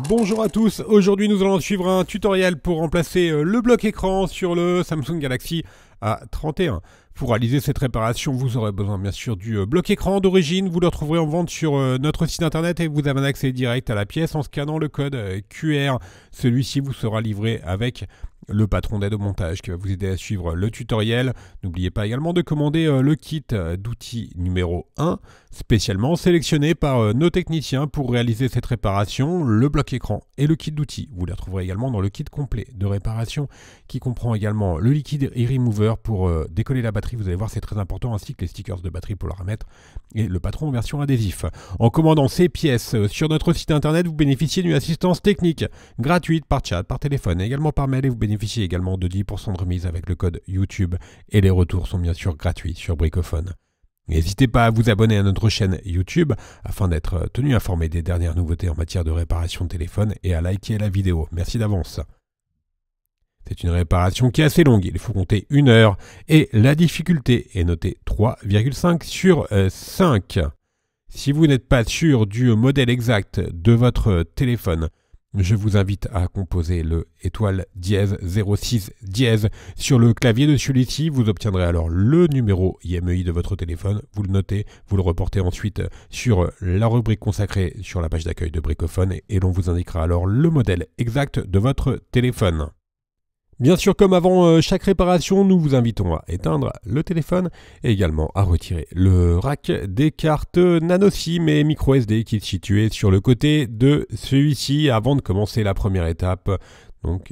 Bonjour à tous, aujourd'hui nous allons suivre un tutoriel pour remplacer le bloc écran sur le Samsung Galaxy A31. Pour réaliser cette réparation, vous aurez besoin bien sûr du bloc écran d'origine. Vous le retrouverez en vente sur notre site internet et vous avez un accès direct à la pièce en scannant le code QR. Celui-ci vous sera livré avec le patron d'aide au montage qui va vous aider à suivre le tutoriel. N'oubliez pas également de commander le kit d'outils numéro 1, spécialement sélectionné par nos techniciens pour réaliser cette réparation, le bloc écran et le kit d'outils. Vous les retrouverez également dans le kit complet de réparation qui comprend également le liquide e-remover pour décoller la batterie. Vous allez voir, c'est très important, ainsi que les stickers de batterie pour la remettre et le patron en version adhésif. En commandant ces pièces sur notre site internet, vous bénéficiez d'une assistance technique gratuite par chat, par téléphone et également par mail, et vous bénéficiez également de 10% de remise avec le code YouTube, et les retours sont bien sûr gratuits sur Bricophone. N'hésitez pas à vous abonner à notre chaîne YouTube afin d'être tenu informé des dernières nouveautés en matière de réparation de téléphone et à liker la vidéo. Merci d'avance. C'est une réparation qui est assez longue, il faut compter 1 heure et la difficulté est notée 3,5 sur 5. Si vous n'êtes pas sûr du modèle exact de votre téléphone, je vous invite à composer le étoile dièse 06 dièse sur le clavier de celui-ci. Vous obtiendrez alors le numéro IMEI de votre téléphone. Vous le notez, vous le reportez ensuite sur la rubrique consacrée sur la page d'accueil de Bricophone et l'on vous indiquera alors le modèle exact de votre téléphone. Bien sûr, comme avant chaque réparation, nous vous invitons à éteindre le téléphone et également à retirer le rack des cartes nano SIM et micro SD qui est situé sur le côté de celui-ci avant de commencer la première étape.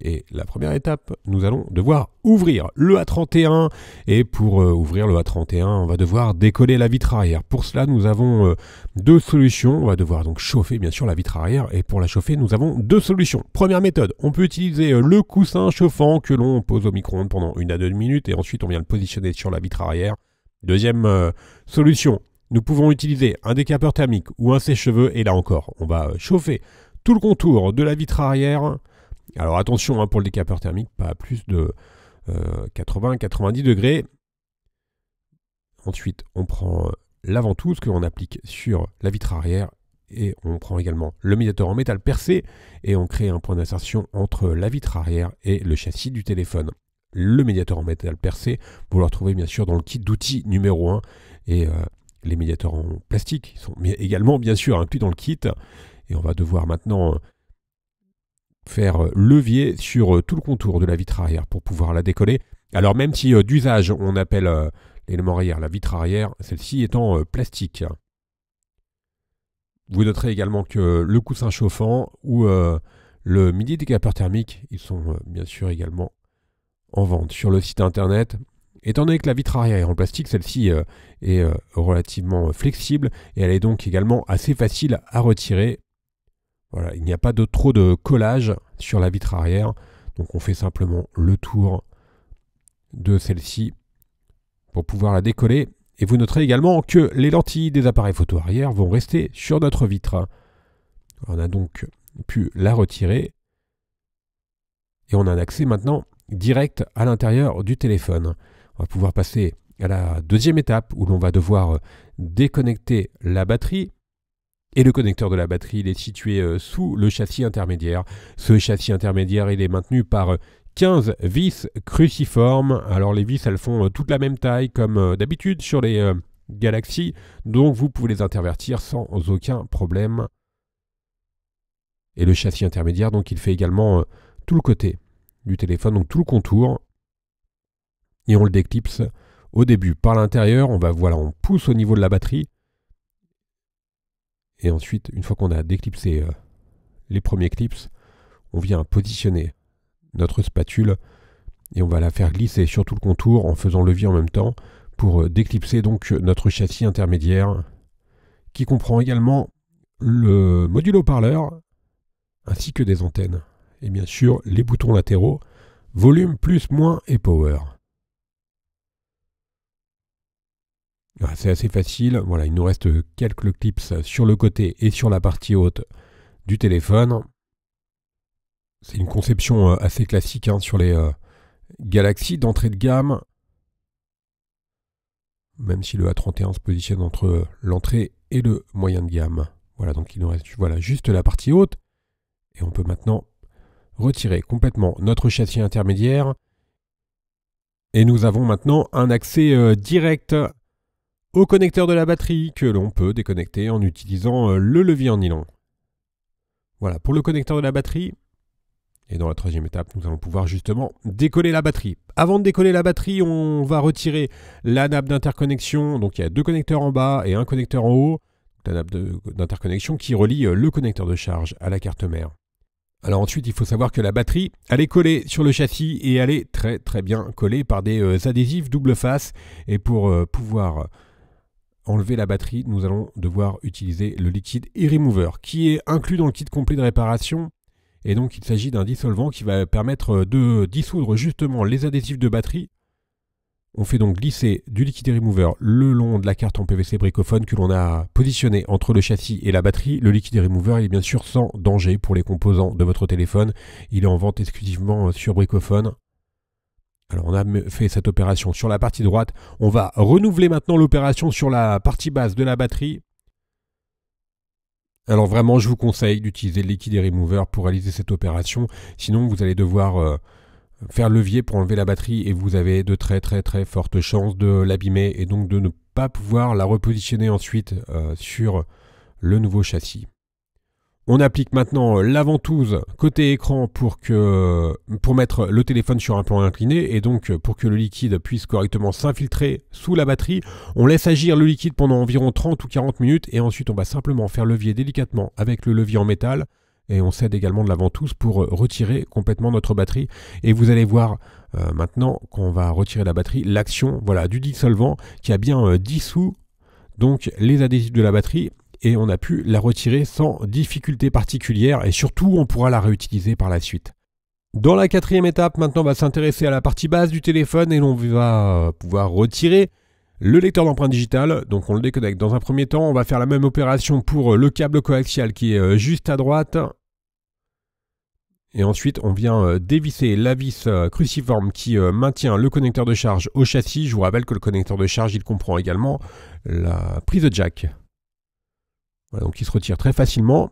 Et la première étape, nous allons devoir ouvrir le A31 et pour ouvrir le A31, on va devoir décoller la vitre arrière. Pour cela, nous avons deux solutions. On va devoir donc chauffer bien sûr la vitre arrière et pour la chauffer, nous avons deux solutions. Première méthode, on peut utiliser le coussin chauffant que l'on pose au micro-ondes pendant 1 à 2 minutes et ensuite on vient le positionner sur la vitre arrière. Deuxième solution, nous pouvons utiliser un décapeur thermique ou un sèche-cheveux et là encore, on va chauffer tout le contour de la vitre arrière. Alors attention pour le décapeur thermique, pas à plus de 80-90 degrés. Ensuite, on prend la ventouse que l'on applique sur la vitre arrière et on prend également le médiateur en métal percé et on crée un point d'insertion entre la vitre arrière et le châssis du téléphone. Le médiateur en métal percé, vous le retrouvez bien sûr dans le kit d'outils numéro 1 et les médiateurs en plastique sont également bien sûr inclus dans le kit et on va devoir maintenant faire levier sur tout le contour de la vitre arrière pour pouvoir la décoller. Alors même si d'usage on appelle l'élément arrière la vitre arrière, celle-ci étant plastique. Vous noterez également que le coussin chauffant ou le midi décapeur thermique, ils sont bien sûr également en vente sur le site internet. Étant donné que la vitre arrière est en plastique, celle-ci est relativement flexible et elle est donc également assez facile à retirer. Voilà, il n'y a pas trop de collage sur la vitre arrière, donc on fait simplement le tour de celle-ci pour pouvoir la décoller. Et vous noterez également que les lentilles des appareils photo arrière vont rester sur notre vitre. On a donc pu la retirer et on a un accès maintenant direct à l'intérieur du téléphone. On va pouvoir passer à la deuxième étape où l'on va devoir déconnecter la batterie. Et le connecteur de la batterie, il est situé sous le châssis intermédiaire. Ce châssis intermédiaire, il est maintenu par 15 vis cruciformes. Alors les vis, elles font toute la même taille comme d'habitude sur les Galaxy. Donc vous pouvez les intervertir sans aucun problème. Et le châssis intermédiaire, donc il fait également tout le côté du téléphone, donc tout le contour. Et on le déclipse au début par l'intérieur. On pousse au niveau de la batterie. Et ensuite, une fois qu'on a déclipsé les premiers clips, on vient positionner notre spatule et on va la faire glisser sur tout le contour en faisant levier en même temps pour déclipser donc notre châssis intermédiaire qui comprend également le module haut-parleur ainsi que des antennes. Et bien sûr, les boutons latéraux, volume, plus, moins et power. C'est assez facile, voilà, il nous reste quelques clips sur le côté et sur la partie haute du téléphone. C'est une conception assez classique sur les Galaxy d'entrée de gamme, même si le A31 se positionne entre l'entrée et le moyen de gamme. Voilà, donc il nous reste juste la partie haute Et on peut maintenant retirer complètement notre châssis intermédiaire. Et nous avons maintenant un accès direct au connecteur de la batterie que l'on peut déconnecter en utilisant le levier en nylon. Voilà, pour le connecteur de la batterie. Et dans la troisième étape, nous allons pouvoir justement décoller la batterie. Avant de décoller la batterie, on va retirer la nappe d'interconnexion. Donc il y a 2 connecteurs en bas et un connecteur en haut. La nappe d'interconnexion qui relie le connecteur de charge à la carte mère. Alors ensuite, il faut savoir que la batterie, elle est collée sur le châssis et elle est très très bien collée par des adhésifs double face. Et pour pouvoir enlever la batterie, nous allons devoir utiliser le liquide e-remover qui est inclus dans le kit complet de réparation. Et donc il s'agit d'un dissolvant qui va permettre de dissoudre justement les adhésifs de batterie. On fait donc glisser du liquide remover le long de la carte en PVC Bricophone que l'on a positionné entre le châssis et la batterie. Le liquide remover est bien sûr sans danger pour les composants de votre téléphone. Il est en vente exclusivement sur Bricophone. Alors on a fait cette opération sur la partie droite. On va renouveler maintenant l'opération sur la partie basse de la batterie. Alors vraiment, je vous conseille d'utiliser le liquide remover pour réaliser cette opération. Sinon, vous allez devoir faire levier pour enlever la batterie et vous avez de très très très fortes chances de l'abîmer et donc de ne pas pouvoir la repositionner ensuite sur le nouveau châssis. On applique maintenant la ventouse côté écran pour mettre le téléphone sur un plan incliné et donc pour que le liquide puisse correctement s'infiltrer sous la batterie. On laisse agir le liquide pendant environ 30 ou 40 minutes et ensuite on va simplement faire levier délicatement avec le levier en métal et on cède également de la ventouse pour retirer complètement notre batterie. Et vous allez voir maintenant qu'on va retirer la batterie, l'action du dissolvant qui a bien dissous donc les adhésifs de la batterie. Et on a pu la retirer sans difficulté particulière et surtout on pourra la réutiliser par la suite. Dans la quatrième étape, maintenant on va s'intéresser à la partie basse du téléphone et l'on va pouvoir retirer le lecteur d'empreintes digitales. Donc on le déconnecte dans un premier temps, on va faire la même opération pour le câble coaxial qui est juste à droite. Et ensuite on vient dévisser la vis cruciforme qui maintient le connecteur de charge au châssis. Je vous rappelle que le connecteur de charge il comprend également la prise jack. Voilà, donc il se retire très facilement.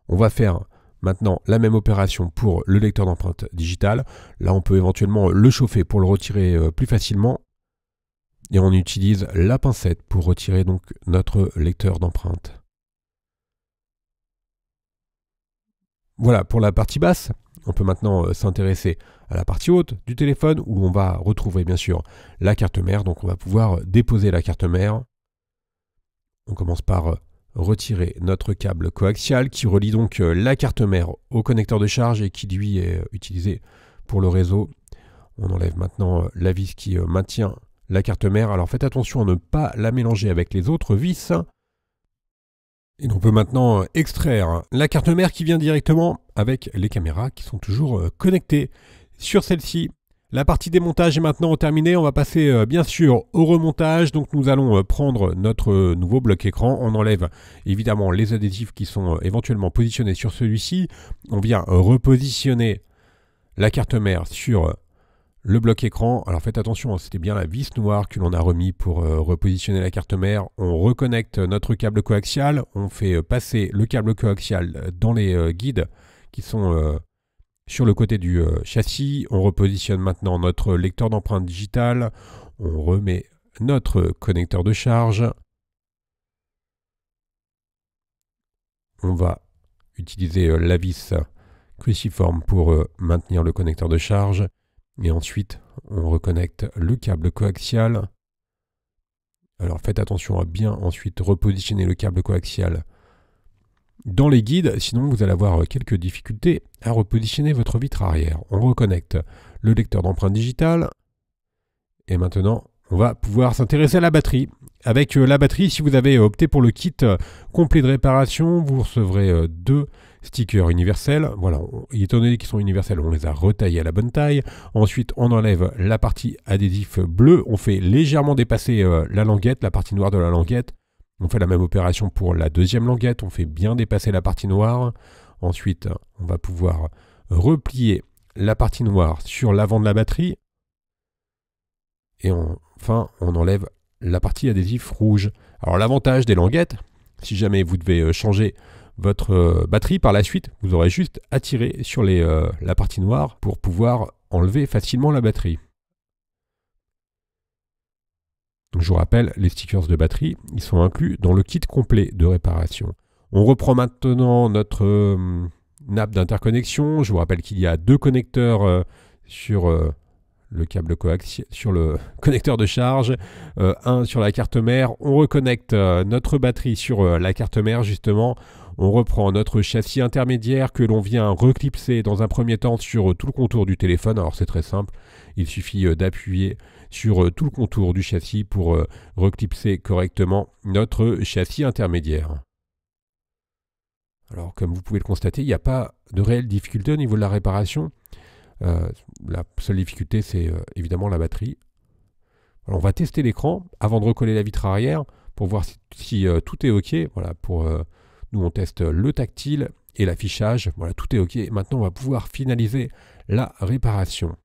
On va faire maintenant la même opération pour le lecteur d'empreintes digitales. Là, on peut éventuellement le chauffer pour le retirer plus facilement. Et on utilise la pincette pour retirer donc notre lecteur d'empreintes. Voilà pour la partie basse. On peut maintenant s'intéresser à la partie haute du téléphone où on va retrouver bien sûr la carte mère. Donc on va pouvoir déposer la carte mère. On commence par retirer notre câble coaxial qui relie donc la carte mère au connecteur de charge et qui lui est utilisé pour le réseau. On enlève maintenant la vis qui maintient la carte mère. Alors faites attention à ne pas la mélanger avec les autres vis. Et on peut maintenant extraire la carte mère qui vient directement avec les caméras qui sont toujours connectées sur celle-ci. La partie démontage est maintenant terminée, on va passer bien sûr au remontage. Donc nous allons prendre notre nouveau bloc écran, on enlève évidemment les adhésifs qui sont éventuellement positionnés sur celui-ci. On vient repositionner la carte mère sur le bloc écran. Alors faites attention, c'était bien la vis noire que l'on a remis pour repositionner la carte mère. On reconnecte notre câble coaxial, on fait passer le câble coaxial dans les guides qui sont sur le côté du châssis. On repositionne maintenant notre lecteur d'empreintes digitales. On remet notre connecteur de charge. On va utiliser la vis cruciforme pour maintenir le connecteur de charge. Et ensuite, on reconnecte le câble coaxial. Alors faites attention à bien ensuite repositionner le câble coaxial dans les guides, sinon vous allez avoir quelques difficultés à repositionner votre vitre arrière. On reconnecte le lecteur d'empreintes digitales. Et maintenant, on va pouvoir s'intéresser à la batterie. Avec la batterie, si vous avez opté pour le kit complet de réparation, vous recevrez 2 stickers universels. Voilà, étant donné qu'ils sont universels, on les a retaillés à la bonne taille. Ensuite, on enlève la partie adhésif bleu. On fait légèrement dépasser la languette, la partie noire de la languette. On fait la même opération pour la deuxième languette, on fait bien dépasser la partie noire. Ensuite, on va pouvoir replier la partie noire sur l'avant de la batterie. Et enfin, on enlève la partie adhésif rouge. Alors l'avantage des languettes, si jamais vous devez changer votre batterie par la suite. Vous aurez juste à tirer sur la partie noire pour pouvoir enlever facilement la batterie. Donc, je vous rappelle, les stickers de batterie, ils sont inclus dans le kit complet de réparation. On reprend maintenant notre nappe d'interconnexion. Je vous rappelle qu'il y a 2 connecteurs sur le câble coaxial, sur le connecteur de charge, un sur la carte mère. On reconnecte notre batterie sur la carte mère justement. On reprend notre châssis intermédiaire que l'on vient reclipser dans un premier temps sur tout le contour du téléphone. Alors c'est très simple, il suffit d'appuyer sur tout le contour du châssis pour reclipser correctement notre châssis intermédiaire. Alors comme vous pouvez le constater, il n'y a pas de réelle difficulté au niveau de la réparation. La seule difficulté c'est évidemment la batterie. Alors, on va tester l'écran avant de recoller la vitre arrière pour voir si tout est OK. Voilà, nous on teste le tactile et l'affichage. Voilà, tout est OK. Maintenant on va pouvoir finaliser la réparation.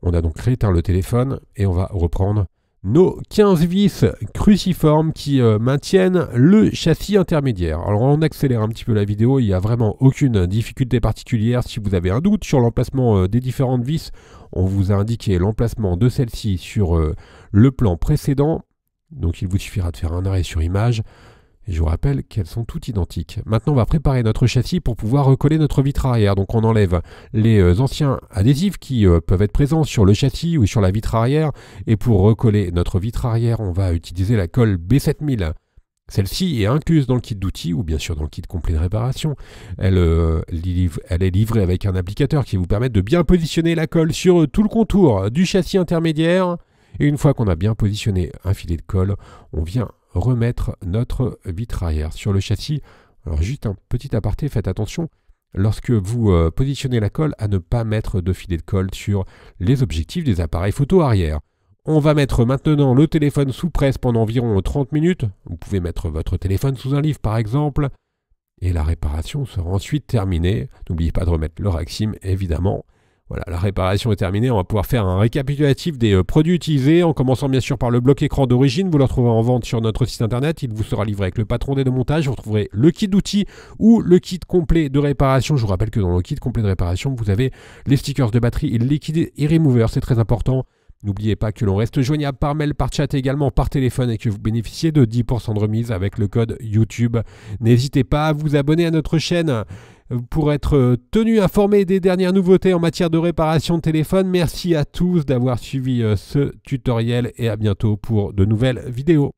On a donc rééteint le téléphone et on va reprendre nos 15 vis cruciformes qui maintiennent le châssis intermédiaire. Alors on accélère un petit peu la vidéo, il n'y a vraiment aucune difficulté particulière. Si vous avez un doute sur l'emplacement des différentes vis, on vous a indiqué l'emplacement de celle-ci sur le plan précédent. Donc il vous suffira de faire un arrêt sur image. Et je vous rappelle qu'elles sont toutes identiques. Maintenant, on va préparer notre châssis pour pouvoir recoller notre vitre arrière. Donc on enlève les anciens adhésifs qui peuvent être présents sur le châssis ou sur la vitre arrière. Et pour recoller notre vitre arrière, on va utiliser la colle B7000. Celle-ci est incluse dans le kit d'outils ou bien sûr dans le kit complet de réparation. Elle est livrée avec un applicateur qui vous permet de bien positionner la colle sur tout le contour du châssis intermédiaire. Et une fois qu'on a bien positionné un filet de colle, on vient remettre notre vitre arrière sur le châssis. Alors juste un petit aparté, faites attention lorsque vous positionnez la colle à ne pas mettre de filet de colle sur les objectifs des appareils photo arrière. On va mettre maintenant le téléphone sous presse pendant environ 30 minutes. Vous pouvez mettre votre téléphone sous un livre par exemple. Et la réparation sera ensuite terminée. N'oubliez pas de remettre le Raxim évidemment. Voilà, la réparation est terminée, on va pouvoir faire un récapitulatif des produits utilisés, en commençant bien sûr par le bloc écran d'origine. Vous le retrouvez en vente sur notre site internet, il vous sera livré avec le patron des montages. Vous retrouverez le kit d'outils ou le kit complet de réparation. Je vous rappelle que dans le kit complet de réparation, vous avez les stickers de batterie et le liquide e-remover, c'est très important. N'oubliez pas que l'on reste joignable par mail, par chat et également par téléphone et que vous bénéficiez de 10% de remise avec le code YouTube. N'hésitez pas à vous abonner à notre chaîne pour être tenu informé des dernières nouveautés en matière de réparation de téléphone. Merci à tous d'avoir suivi ce tutoriel et à bientôt pour de nouvelles vidéos.